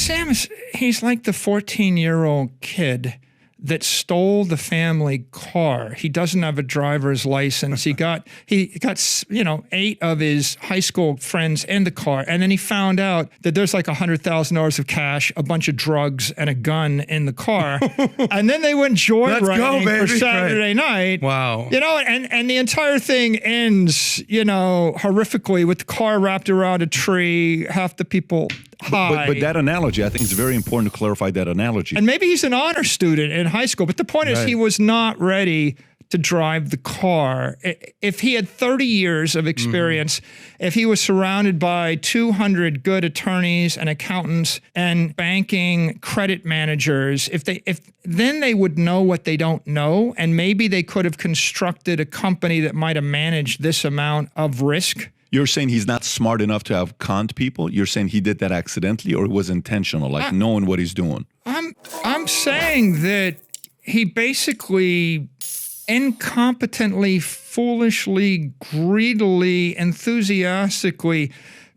Sam he's like the 14-year-old kid that stole the family car. He doesn't have a driver's license. He got 8 of his high school friends in the car, and then he found out that there's like $100,000 of cash, a bunch of drugs, and a gun in the car. And then they went joyriding for Saturday night. Wow. And the entire thing ends, horrifically with the car wrapped around a tree, half the people high. But that analogy, I think it's very important to clarify that analogy. And maybe he's an honor student in high school, but the point is he was not ready to drive the car. If he had 30 years of experience, if he was surrounded by 200 good attorneys and accountants and banking credit managers, then they would know what they don't know, and maybe they could have constructed a company that might have managed this amount of risk. You're saying he's not smart enough to have conned people? You're saying he did that accidentally, or it was intentional, like knowing what he's doing? I'm saying that he basically incompetently, foolishly, greedily, enthusiastically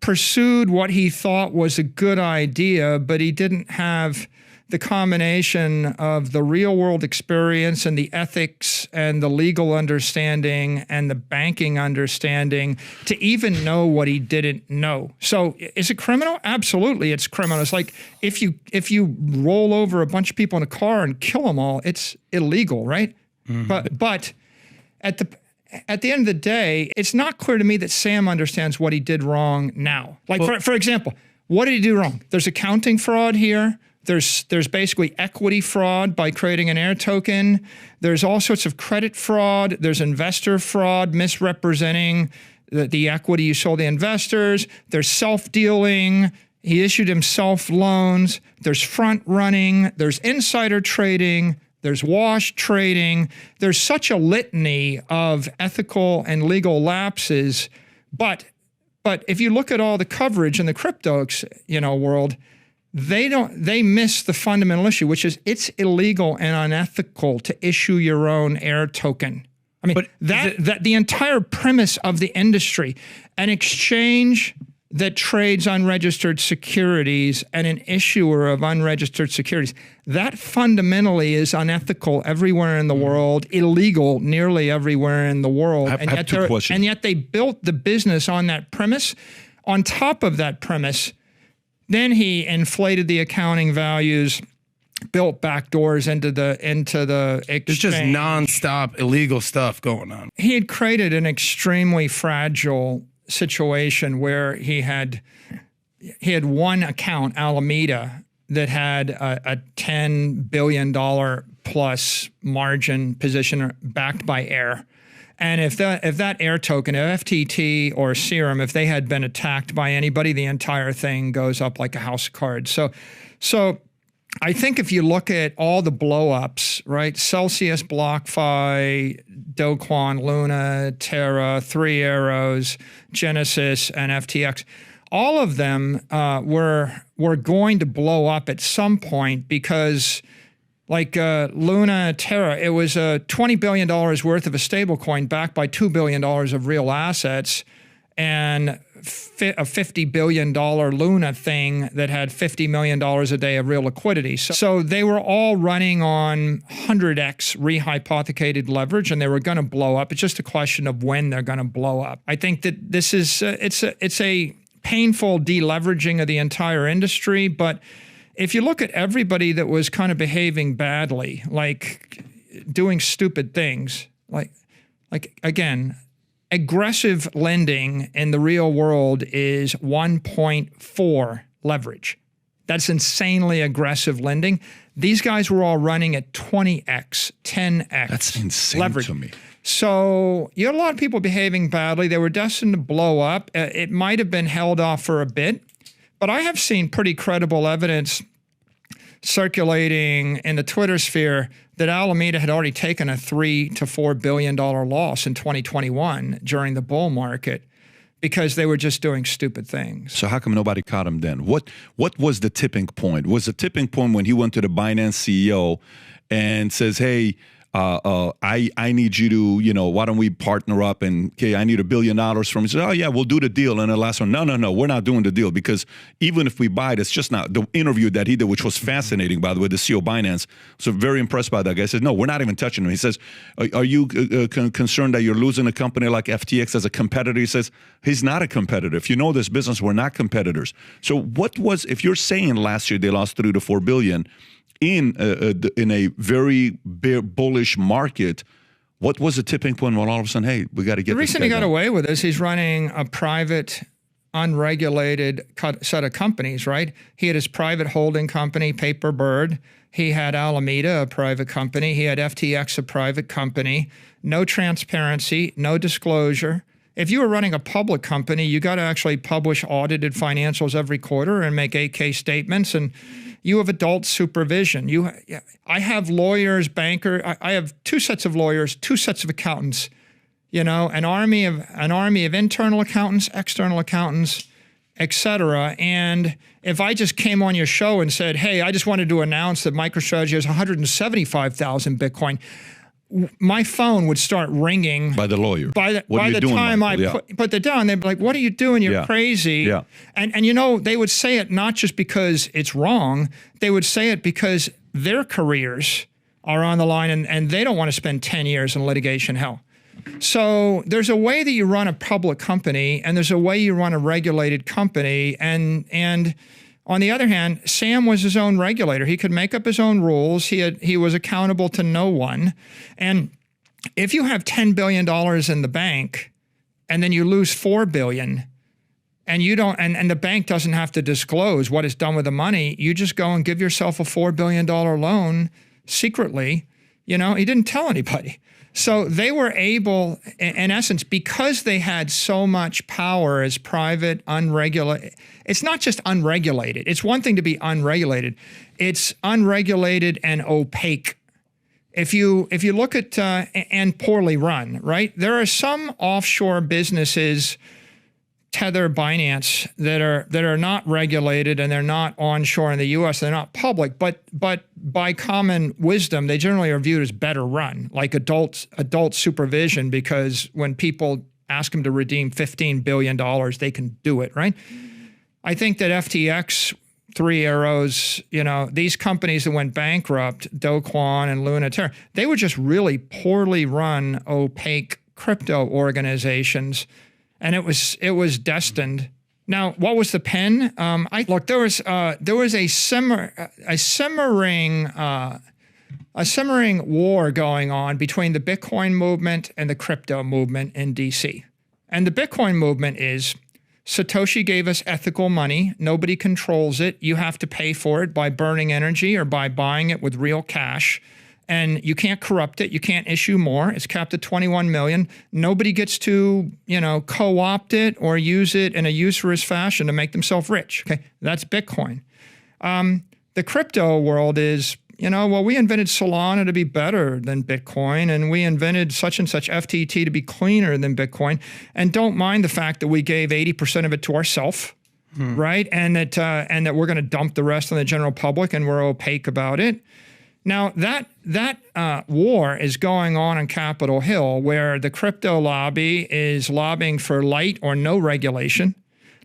pursued what he thought was a good idea, but he didn't have the combination of the real world experience and the ethics and the legal understanding and the banking understanding to even know what he didn't know. So is it criminal? Absolutely, it's criminal. It's like if you roll over a bunch of people in a car and kill them all, it's illegal, right? But at the end of the day, it's not clear to me that Sam understands what he did wrong now. Like, for example, what did he do wrong? There's accounting fraud here. There's basically equity fraud by creating an air token. There's all sorts of credit fraud. There's investor fraud, misrepresenting the equity you sold the investors. There's self-dealing. He issued himself loans. There's front running. There's insider trading. There's wash trading. There's such a litany of ethical and legal lapses. But if you look at all the coverage in the crypto world, they miss the fundamental issue, which is it's illegal and unethical to issue your own air token. I mean, that the entire premise of the industry, an exchange that trades unregistered securities and an issuer of unregistered securities, that fundamentally is unethical everywhere in the world, illegal nearly everywhere in the world. I have two questions. And yet they built the business on that premise. On top of that premise, then he inflated the accounting values, built backdoors into the exchange. There's just nonstop illegal stuff going on. He had created an extremely fragile situation where he had one account, Alameda, that had a $10 billion plus margin position backed by air. And if that air token, FTT or Serum, if they had been attacked by anybody, the entire thing goes up like a house of cards. So I think if you look at all the blow-ups, right, Celsius, BlockFi, Do Kwon, Luna, Terra, Three Arrows, Genesis, and FTX, all of them were going to blow up at some point because like Luna, Terra, it was $20 billion worth of a stable coin backed by $2 billion of real assets and a $50 billion Luna thing that had $50 million a day of real liquidity. So they were all running on 100x rehypothecated leverage, and they were going to blow up. It's just a question of when they're going to blow up. I think that this is it's a painful deleveraging of the entire industry, but if you look at everybody that was kind of behaving badly, like doing stupid things, like again, aggressive lending in the real world is 1.4 leverage. That's insanely aggressive lending. These guys were all running at 20x, 10x. That's insane leverage. To me. So you had a lot of people behaving badly. They were destined to blow up. It might have been held off for a bit, but I have seen pretty credible evidence circulating in the Twitter sphere that Alameda had already taken a $3 to $4 billion loss in 2021 during the bull market because they were just doing stupid things. So how come nobody caught him then? What was the tipping point? Was the tipping point when he went to the Binance CEO and says, hey, I need you to, why don't we partner up and, okay, I need $1 billion from you. Say, oh yeah, we'll do the deal. And the last one, no, we're not doing the deal because even if we buy it, it's just not. The interview that he did, which was fascinating, by the way, the CEO of Binance, so very impressed by that guy. He said, no, we're not even touching him. He says, are you concerned that you're losing a company like FTX as a competitor? He says, he's not a competitor. If you know this business, we're not competitors. So if you're saying last year they lost 3 to 4 billion, in a very bullish market, what was the tipping point when all of a sudden, hey, we got to get the reason he got away with this, he's running a private, unregulated set of companies, right? He had his private holding company, Paperbird. He had Alameda, a private company. He had FTX, a private company. No transparency, no disclosure. If you were running a public company, you got to actually publish audited financials every quarter and make 8K statements, and you have adult supervision. I have lawyers, I have 2 sets of lawyers, 2 sets of accountants, an army of internal accountants, external accountants, etc. And if I just came on your show and said, hey, I just wanted to announce that MicroStrategy has 175,000 Bitcoin, my phone would start ringing by the lawyer. By the time I put that down, they'd be like, what are you doing? You're crazy. Yeah. And they would say it not just because it's wrong. They would say it because their careers are on the line and they don't want to spend 10 years in litigation hell. So there's a way that you run a public company and there's a way you run a regulated company. And on the other hand, Sam was his own regulator. He could make up his own rules. He was accountable to no one. And if you have $10 billion in the bank and then you lose $4 billion and you don't, and the bank doesn't have to disclose what is done with the money, you just go and give yourself a $4 billion loan secretly. He didn't tell anybody. So they were able, in essence, because they had so much power as private, unregulated. It's not just unregulated. It's one thing to be unregulated. It's unregulated and opaque. If you look at, and poorly run, right? There are some offshore businesses, Tether, Binance, that are not regulated and they're not onshore in the U.S. They're not public, but by common wisdom, they generally are viewed as better run, like adult supervision, because when people ask them to redeem $15 billion, they can do it, right? I think that FTX, Three Arrows, these companies that went bankrupt, Do Kwon and Luna Terra, they were just really poorly run, opaque crypto organizations. And it was destined. Now, what was the pen? There was a simmering war going on between the Bitcoin movement and the crypto movement in DC. And the Bitcoin movement is Satoshi gave us ethical money. Nobody controls it. You have to pay for it by burning energy or by buying it with real cash. And you can't corrupt it. You can't issue more. It's capped at 21 million. Nobody gets to, co-opt it or use it in a usurious fashion to make themselves rich. Okay, that's Bitcoin. The crypto world is, we invented Solana to be better than Bitcoin, and we invented such and such FTT to be cleaner than Bitcoin. And don't mind the fact that we gave 80% of it to ourselves, right? And that we're going to dump the rest on the general public, and we're opaque about it. Now, that war is going on Capitol Hill, where the crypto lobby is lobbying for light or no regulation.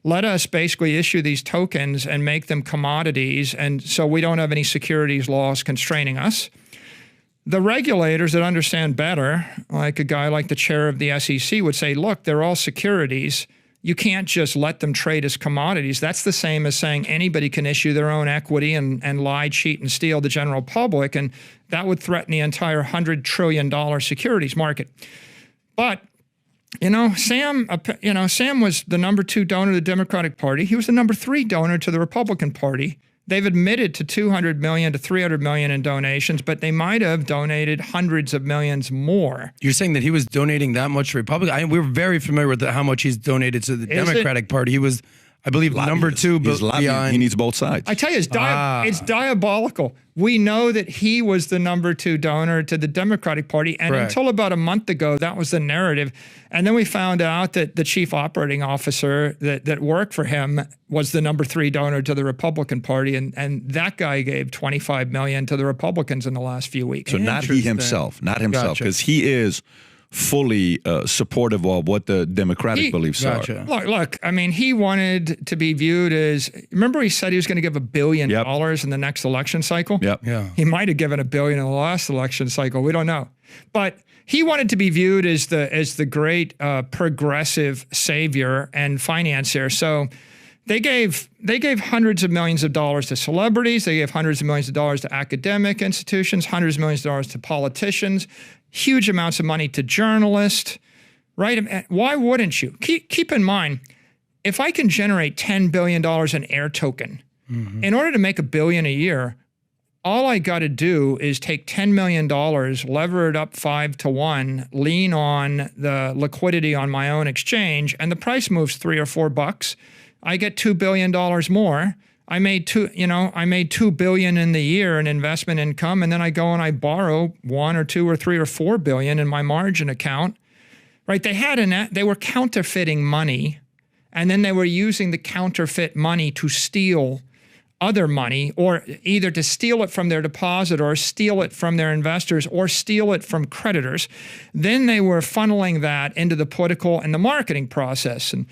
Let us basically issue these tokens and make them commodities, and so we don't have any securities laws constraining us. The regulators that understand better, like a guy like the chair of the SEC, would say, look, they're all securities. You can't just let them trade as commodities. That's the same as saying anybody can issue their own equity and lie, cheat, and steal the general public, and that would threaten the entire $100 trillion securities market. But, Sam was the number 2 donor to the Democratic Party. He was the number 3 donor to the Republican Party. They've admitted to $200 million to $300 million in donations, but they might have donated hundreds of millions more. You're saying that he was donating that much to Republican? We're very familiar with how much he's donated to the Democratic Party. He was, I believe number two He's lobbying. behind. He needs both sides. I tell you, it's diabolical. We know that he was the number 2 donor to the Democratic Party, and Correct. until about a month ago, that was the narrative. And then we found out that the chief operating officer that worked for him was the number 3 donor to the Republican Party, and that guy gave $25 million to the Republicans in the last few weeks. So not he himself, Gotcha. because he is fully supportive of what the Democratic beliefs are. Look, I mean, he wanted to be viewed as, remember he said he was going to give $1 billion in the next election cycle? Yep. Yeah. He might have given $1 billion in the last election cycle. We don't know. But he wanted to be viewed as the great progressive savior and financier. So they gave hundreds of millions of dollars to celebrities. They gave hundreds of millions of dollars to academic institutions, hundreds of millions of dollars to politicians, huge amounts of money to journalists, right? Why wouldn't you? Keep in mind, if I can generate $10 billion in air token, in order to make $1 billion a year, all I got to do is take $10 million, lever it up 5 to 1, lean on the liquidity on my own exchange, and the price moves $3 or $4. I get $2 billion more. I made $2 billion in the year in investment income, and then I go and I borrow 1 or 2 or 3 or 4 billion in my margin account, right? They were counterfeiting money, and then they were using the counterfeit money to steal other money, or either to steal it from their deposit or steal it from their investors or steal it from creditors. Then they were funneling that into the political and the marketing process. And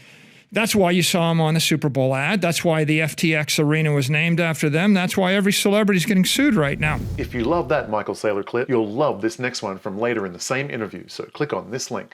that's why you saw him on the Super Bowl ad. That's why the FTX arena was named after them. That's why every celebrity is getting sued right now. If you love that Michael Saylor clip, you'll love this next one from later in the same interview. So click on this link.